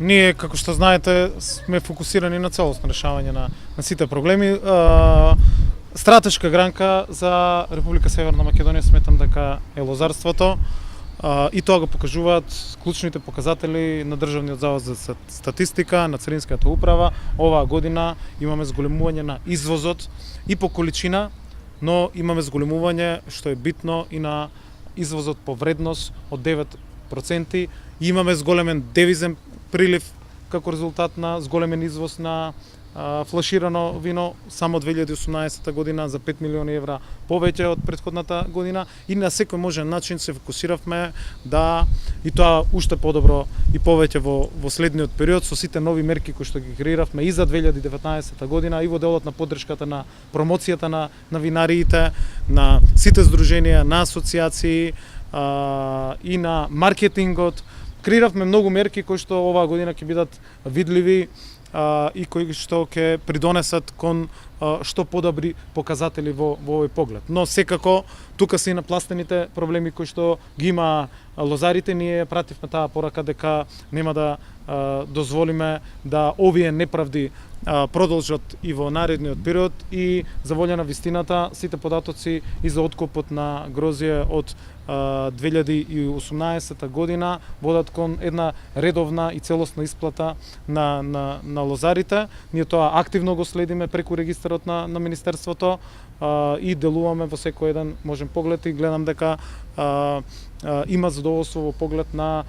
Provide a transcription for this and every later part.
Ние, како што знаете, сме фокусирани на целосно решавање на сите проблеми. Стратешка гранка за Република Северна Македонија сметам дека е лозарството. И тоа го покажуваат клучните показатели на Државниот завод за статистика, на Царинската управа. Оваа година имаме зголемување на извозот и по количина, но имаме зголемување, што е битно, и на извозот по вредност од 9%. Имаме зголемен девизен прилив како резултат на зголемен извоз на флаширано вино само 2018 година за 5 милиони евра повеќе од претходната година, и на секој можен начин се фокусиравме да, и тоа уште подобро и повеќе во следниот период, со сите нови мерки кои што ги креиравме и за 2019 година, и во делот на поддршката на промоцијата на винариите, на сите здруженија, на асоциации и на маркетингот. Креиравме многу мерки кои што оваа година ќе бидат видливи и кои што ќе придонесат кон што подобри показатели во овој поглед. Но секако тука се и напластените проблеми кои што ги има лозарите. Ние пративме таа порака дека нема да дозволиме да овие неправди продолжат и во наредниот период, и за волја на вистината сите податоци и за откупот на грозје од 2018 година водат кон една редовна и целосна исплата на лозарите. Ние тоа активно го следиме преку регистарот на Министерството и делуваме во секој еден можен поглед, и гледам дека има задоволство во поглед на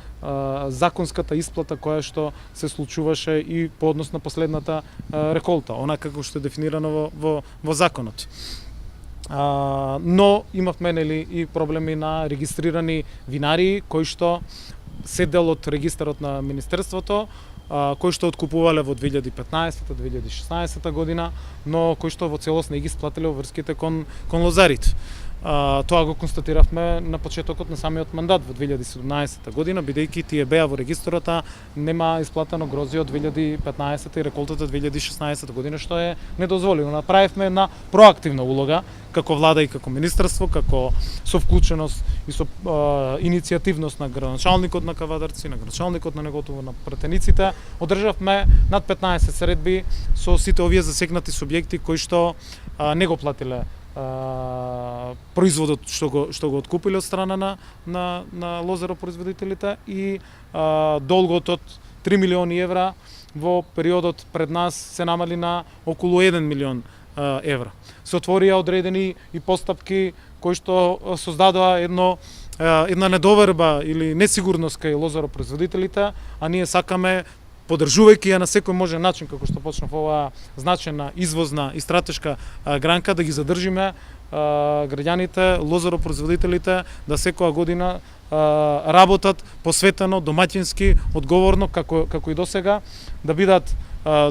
законската исплата која што се случуваше и по однос на последната реколта, онака како што е дефинирано во законот. Но имавме и проблеми на регистрирани винари кои што се дел од регистарот на Министерството, кои што откупувале во 2015-2016 година, но кои што во целост не ги сплатиле врските кон лозарите. Тоа го констатиравме на почетокот на самиот мандат во 2017 година, бидејќи тие беа во регистрот, нема исплатено грозје од 2015 и реколтата 2016 година, што е недозволено. Направивме една проактивна улога како влада и како министерство, како со вклученост и со иницијативност на градоначалникот на Кавадарци, на градоначалникот на неготово на пратениците. Одржавме над 15 средби со сите овие засегнати субјекти кои што не го платиле производот што го откупиле од страна на лозаропроизводителите, и долгот од 3 милиони евра во периодот пред нас се намали на околу 1 милион евра. Се отворија одредени и постапки кои што создадоа една недоверба или несигурност кај лозаропроизводителите, а ние сакаме, поддржувајќи ја на секој можен начин, како што почнав, оваа значена извозна и стратешка гранка, да ги задржиме граѓаните, лозаропроизводителите, да секоја година работат посветено, домаќински, одговорно, како и досега, да бидат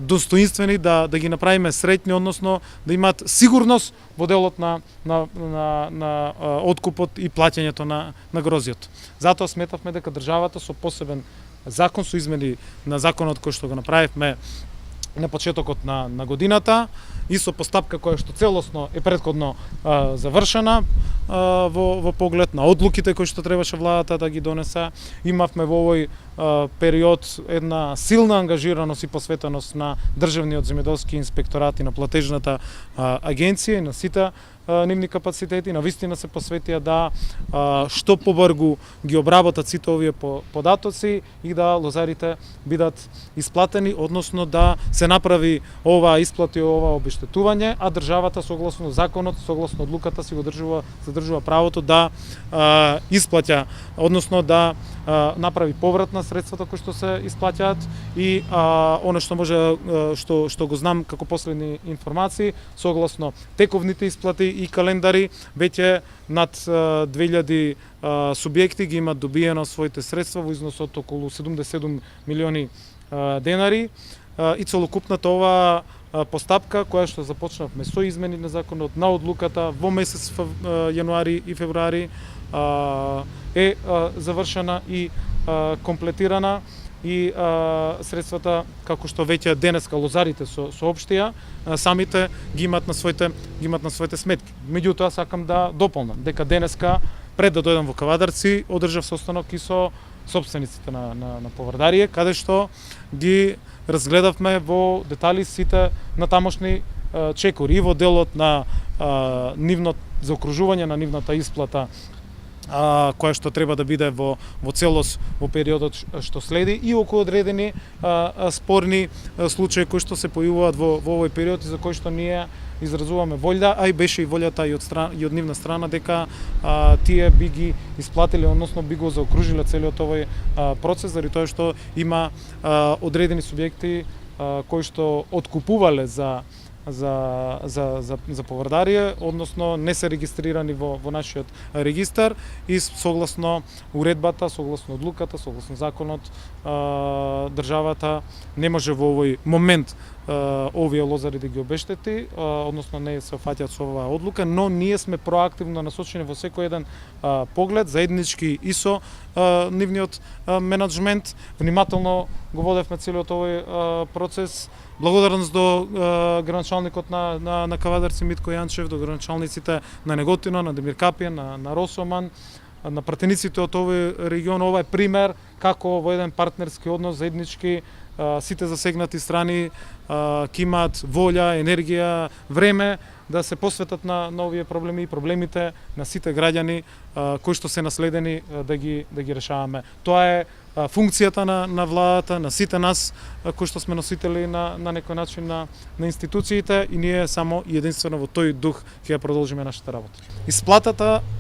достоинствени, да ги направиме среќни, односно да имаат сигурност во делот на откупот и плаќањето на грозјето. Затоа сметавме дека државата со посебен закон, со измени на законот кој што го направивме на почетокот на годината, и со постапка која што целосно е претходно завршена во поглед на одлуките кои што требаше владата да ги донесе, имавме во овој период една силна ангажираност и посветеност на Државниот земјоделски инспекторат и на платежната агенција и на сите нивни капацитети, на вистина се посветија да што побрзо ги обработат сите овие податоци и да лозарите бидат исплатени, односно да се направи оваа исплата и ова обештетување, а државата согласно законот, согласно одлуката си го задржува правото да исплаќа, односно да направи поврат на средствата кои што се исплаќаат, и она што може што го знам како последни информации, согласно тековните исплати и календари, веќе над 2000 субјекти ги имат добиено своите средства во износ од околу 77 милиони денари, и целокупната оваа постапка која што започнавме со измени на законот, на одлуката во месец јануари и февруари, е завршена и комплетирана, и средствата, како што веќе денеска лозарите соопштија, самите ги имат на своите сметки. Меѓутоа сакам да дополнам дека денеска пред да дојдам во Кавадарци, одржав состанок и со собствениците на Поврдарие, каде што ги разгледавме во детали сите на тамошни чекори и во делот на нивно заокружување на нивната исплата, која што треба да биде во целост во периодот што следи, и околу одредени спорни случаи кои што се појавуваат во овој период и за кои што ние изразуваме волја, а и беше и волјата и од нивна страна дека тие би ги исплатиле, односно би го заокружиле целиот овој процес, заради тоа што има одредени субјекти кои што откупувале за Поврдарие, односно не се регистрирани во нашиот регистар и согласно уредбата, согласно одлуката, согласно законот, државата не може во овој момент овие лозари да ги обештети, односно не се фаќаат со оваа одлука, но ние сме проактивно насочени во секој еден поглед, заеднички и со нивниот менаџмент. Внимателно го водевме целиот овој процес. Благодарност до граначалникот на Кавадарци Митко Јанчев, до граначалниците на Неготино, на Демир Капијан, на Росоман, на пратениците од овој регион. Ова е пример како во еден партнерски однос заеднички сите засегнати страни ќе имаат волја, енергија, време да се посветат на овие проблеми и проблемите на сите граѓани кои што се наследени да ги решаваме. Тоа е функцијата на владата, на сите нас кои што сме носители на некој начин на институциите, и ние само и единствено во тој дух ќе ја продолжиме нашата работа.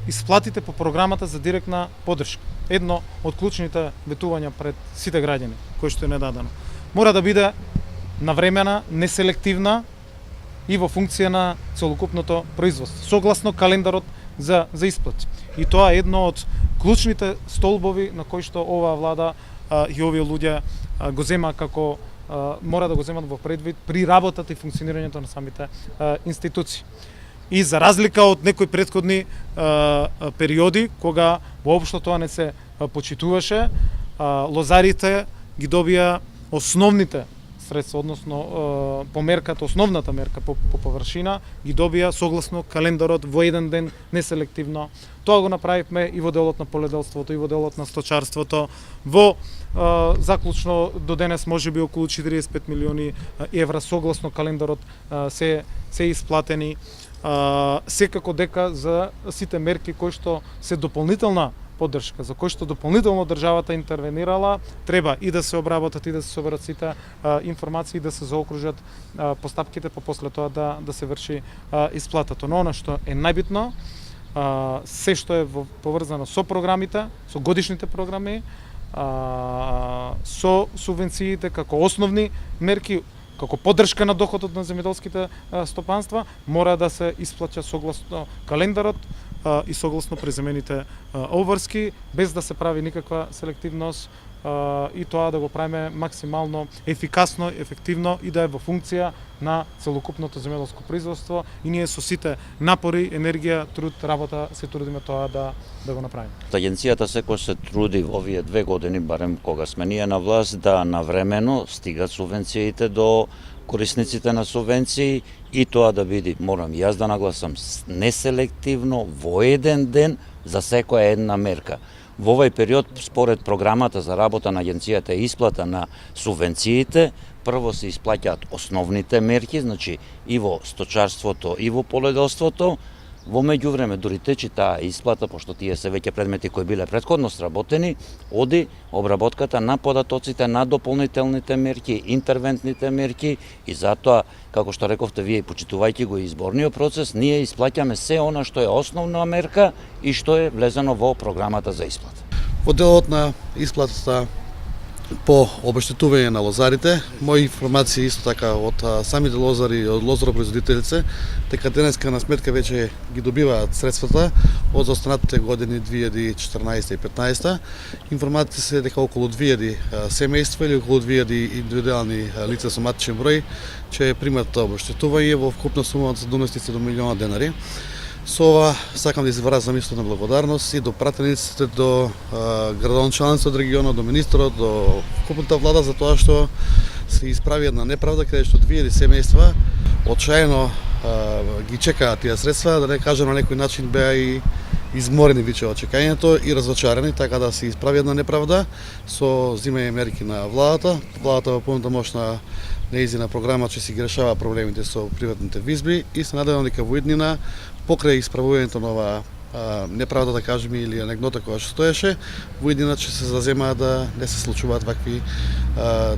Исплатите по програмата за директна поддршка, едно од клучните ветувања пред сите граѓани кои што е недадено, мора да биде навремена, неселективна и во функција на целокупното производство, согласно календарот за исплати. И тоа е едно од клучните столбови на кои што оваа влада и овие луѓе го зема како мора да го земат во предвид при работата и функционирањето на самите институции. И за разлика од некои претходни периоди кога воопшто тоа не се почитуваше, лозарите ги добија основните средства, односно по мерката, основната мерка по површина ги добија согласно календарот во еден ден, неселективно. Тоа го направивме и во делот на поледелството, и во делот на сточарството. Во заклучно до денес можеби околу 45 милиони евра согласно календарот се исплатени. Секако дека за сите мерки кои што се дополнителна поддршка, за кој што дополнително државата интервенирала, треба и да се обработат и да се соберат сите информации, да се заокружат постапките, па после тоа да се врши исплатата. Но она што е најбитно, се што е поврзано со програмите, со годишните програми, со субвенциите како основни мерки, како поддршка на доходот на земјоделските стопанства, мора да се исплаќа согласно календарот и согласно преземените обврски, без да се прави никаква селективност, и тоа да го правиме максимално ефикасно, ефективно и да е во функција на целокупното земјоделско производство, и ние со сите напори, енергија, труд, работа се трудиме тоа да го направиме. Агенцијата секој се труди во овие 2 години, барем кога сме ние на власт, да навремено стигат субвенциите до корисниците на субвенции и тоа да биде, морам јас да нагласам, неселективно во еден ден за секоја една мерка. Во овој период, според програмата за работа на агенцијата и исплата на субвенциите, прво се исплаќаат основните мерки, значи и во сточарството и во поледелството. Во меѓувреме, дури течи таа исплата, пошто тие се веќе предмети кои биле претходно сработени, оди обработката на податоците на дополнителните мерки, интервентните мерки, и затоа, како што рековте вие, почитувајќи го изборниот процес, ние исплаќаме се она што е основна мерка и што е влезено во програмата за исплата. Во делот на исплатата по обештетување на лозарите, мои информации исто така од самите лозари и од лозаропроизводителите, дека денеска на сметка веќе ги добиваат средствата од останатите години 2014 и 2015. Информациите се дека околу 2000 семејства или околу 2000 индивидуални лица со матичен број че примат обештетување во вкупна сума од 17 милиона денари. Со ова сакам да изразам исто на благодарност и до пратениците, до градоначалниците од регионот, до министерот, до вкупната влада за тоа што се исправи една неправда каде што 2000 семејства очајно ги чекаат тие средства, да не кажам на некој начин беа и изморени више од чекањето и разочарани, така да се исправи една неправда со земање мерки на владата. Владата во полната моќ на неизина програма че си ги решава проблемите со приватните визби и се надевам дека во иднина покрај исправувањето на ова неправда, да кажеме, или анегдота која што стоеше, во иднина ќе се заземаат да не се случуваат вакви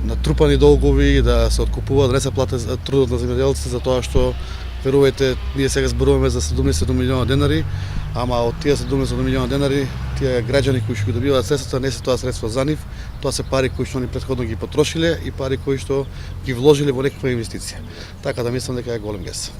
натрупани долгови, да се откупуваат, да не се плати трудот на земјоделците, за тоа што, верувајте, ние сега зборуваме за 77 милиона денари, ама од тие 77 милиона денари, тие граѓани кои што ги добиваат средствата, не се тоа средства за нив, тоа се пари кои што они претходно ги потрошиле и пари кои што ги вложиле во некаква инвестиција. Така да мислам дека е голем гес.